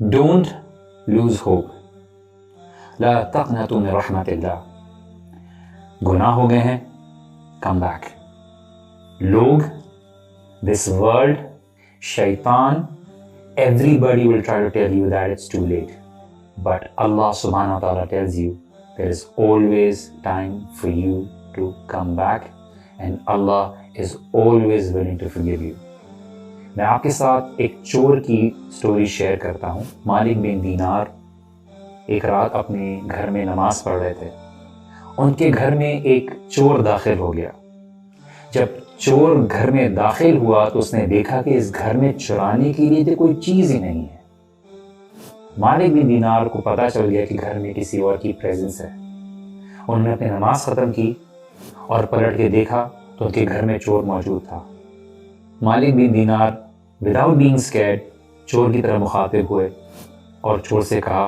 Don't lose hope. لا تقنطوا من رحمت اللہ. گناہ ہو گئے ہیں, come back. لوگ, this world, شیطان, everybody will try to tell you that it's too late. But Allah subhanahu wa ta'ala tells you there is always time for you to come back and Allah is always willing to forgive you. میں آپ کے ساتھ ایک چور کی story share کرتا ہوں. مالک بن دینار ایک رات اپنے گھر میں نماز پڑھ رہے تھے. ان کے گھر میں ایک چور داخل ہو گیا. جب چور گھر میں داخل ہوا تو اس نے دیکھا کہ اس گھر میں چرانے کے لیے تو کوئی چیز ہی نہیں ہے. مالک بن دینار کو پتہ چل گیا کہ گھر میں کسی اور کی پریزنس ہے. انہوں نے اپنی نماز ختم کی اور پلٹ کے دیکھا تو ان کے گھر میں چور موجود تھا. مالک بن دینار وداؤٹ بینگ اسکیئرڈ چور کی طرف مخاطب ہوئے اور چور سے کہا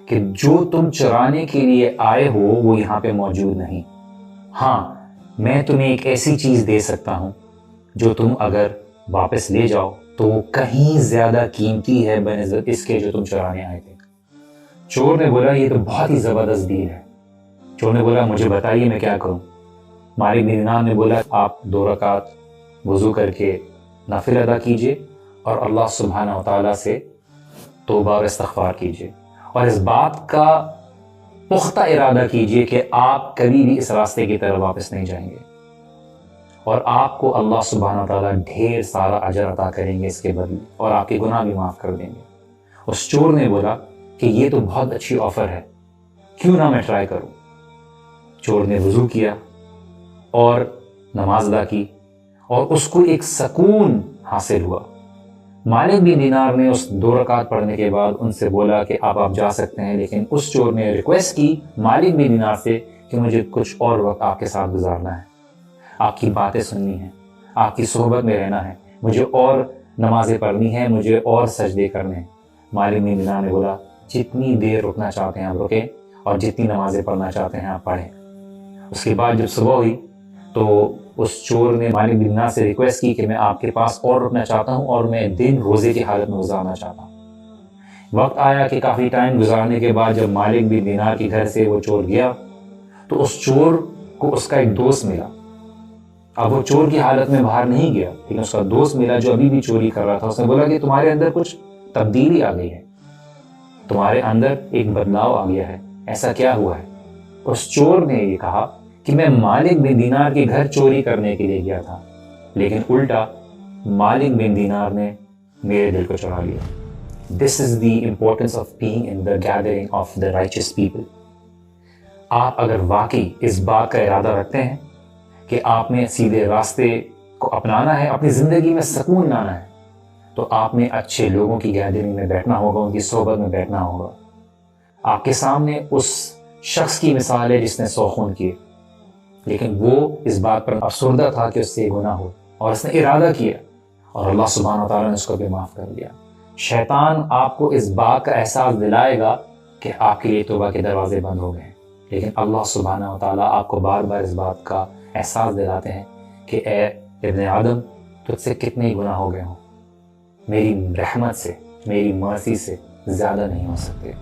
کہ جو تم چرانے کے لیے آئے ہو وہ یہاں پہ موجود نہیں. ہاں, میں تمہیں ایک ایسی چیز دے سکتا ہوں جو تم اگر واپس لے جاؤ تو وہ کہیں زیادہ قیمتی ہے بنسبت اس کے جو تم چرانے آئے تھے. چور نے بولا یہ تو بہت ہی زبردست ڈیل ہے. چور نے بولا مجھے بتائیے میں کیا کروں. مالک بن دینار نے بولا آپ 2 رکعت وضو کر کے نفل ادا کیجئے اور اللہ سبحانہ و تعالیٰ سے توبہ اور استغفار کیجئے اور اس بات کا پختہ ارادہ کیجئے کہ آپ کبھی بھی اس راستے کی طرف واپس نہیں جائیں گے اور آپ کو اللہ سبحانہ و تعالیٰ ڈھیر سارا اجر عطا کریں گے اس کے بدلے اور آپ کے گناہ بھی معاف کر دیں گے. اس چور نے بولا کہ یہ تو بہت اچھی آفر ہے, کیوں نہ میں ٹرائی کروں. چور نے وضو کیا اور نماز ادا کی اور اس کو ایک سکون حاصل ہوا. مالک بن دینار نے اس 2 رکعت پڑھنے کے بعد ان سے بولا کہ آپ جا سکتے ہیں, لیکن اس چور نے ریکویسٹ کی مالک بن دینار سے کہ مجھے کچھ اور وقت آپ کے ساتھ گزارنا ہے, آپ کی باتیں سننی ہیں, آپ کی صحبت میں رہنا ہے, مجھے اور نمازیں پڑھنی ہیں, مجھے اور سجدے کرنے ہیں. مالک بن دینار نے بولا جتنی دیر رکنا چاہتے ہیں آپ رکیں اور جتنی نمازیں پڑھنا چاہتے ہیں آپ پڑھیں. اس کے بعد جب صبح ہوئی تو اس چور نے مالک بن دینار سے ریکویسٹ کی کہ میں آپ کے پاس اور رکنا چاہتا ہوں اور میں دن روزے کی حالت میں گزارنا چاہتا ہوں. وقت آیا کہ کافی ٹائم گزارنے کے بعد جب مالک بن دینار کے گھر سے وہ چور گیا تو اس چور کو اس کا ایک دوست ملا. اب وہ چور کی حالت میں باہر نہیں گیا, لیکن اس کا دوست ملا جو ابھی بھی چوری کر رہا تھا. اس نے بولا کہ تمہارے اندر کچھ تبدیلی آ گئی ہے, تمہارے اندر ایک بدلاؤ آ گیا ہے, ایسا کیا ہوا ہے. اس چور نے یہ کہا کہ میں مالک بن دینار کے گھر چوری کرنے کے لیے گیا تھا, لیکن الٹا مالک بن دینار نے میرے دل کو چرا لیا. This is the importance of being in the gathering of the righteous people. آپ اگر واقعی اس بات کا ارادہ رکھتے ہیں کہ آپ نے سیدھے راستے کو اپنانا ہے, اپنی زندگی میں سکون لانا ہے, تو آپ نے اچھے لوگوں کی گیدرنگ میں بیٹھنا ہوگا, ان کی صحبت میں بیٹھنا ہوگا. آپ کے سامنے اس شخص کی مثال ہے جس نے 100 خون کیے, لیکن وہ اس بات پر افسردہ تھا کہ اس سے گناہ ہو اور اس نے ارادہ کیا اور اللہ سبحانہ و تعالیٰ نے اس کو بھی معاف کر دیا. شیطان آپ کو اس بات کا احساس دلائے گا کہ آپ کے لیے توبہ کے دروازے بند ہو گئے ہیں, لیکن اللہ سبحانہ و تعالیٰ آپ کو بار بار اس بات کا احساس دلاتے ہیں کہ اے ابن آدم تجھ سے کتنے ہی گناہ ہو گئے ہوں, میری رحمت سے, میری مرضی سے زیادہ نہیں ہو سکتے.